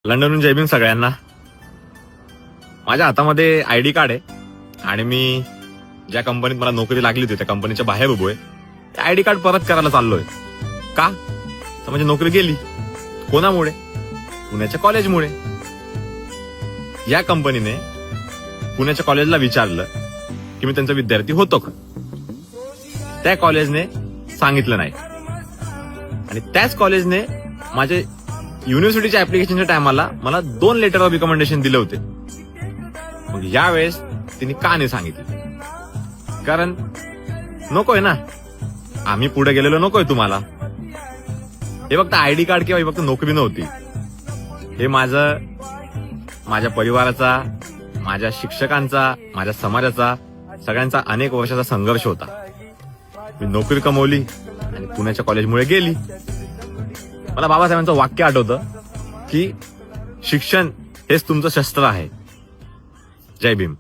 लंडनहून जय भीम सगळ्यांना. माझ्या हातामध्ये आयडी कार्ड आहे आणि मी ज्या कंपनीत मला नोकरी लागली होती त्या कंपनीच्या बाहेर उभोय. आयडी कार्ड परत करायला चाललोय. का तर म्हणजे नोकरी गेली. कोणामुळे? पुण्याच्या कॉलेजमुळे. या कंपनीने पुण्याच्या कॉलेजला विचारलं की मी त्यांचा विद्यार्थी होतो का. त्या कॉलेजने सांगितलं नाही आणि त्याच कॉलेजने माझे युनिव्हर्सिटीच्या ऍप्लिकेशनच्या टायमाला मला 2 लेटर ऑफ रिकमेंडेशन दिले होते. मग यावेळेस तिने का नाही सांगितलं? कारण नकोय ना, आम्ही पुढे गेलेलो नकोय तुम्हाला. हे फक्त आयडी कार्ड किंवा ही फक्त नोकरी नव्हती. हे माझ्या परिवाराचा, माझ्या शिक्षकांचा, माझ्या समाजाचा, सगळ्यांचा अनेक वर्षाचा संघर्ष होता. मी नोकरी कमवली आणि पुण्याच्या कॉलेजमुळे गेली. मला बाबासाहेबांचं वाक्य आठवतं की शिक्षण हेच तुमचं शस्त्र आहे. जय भीम.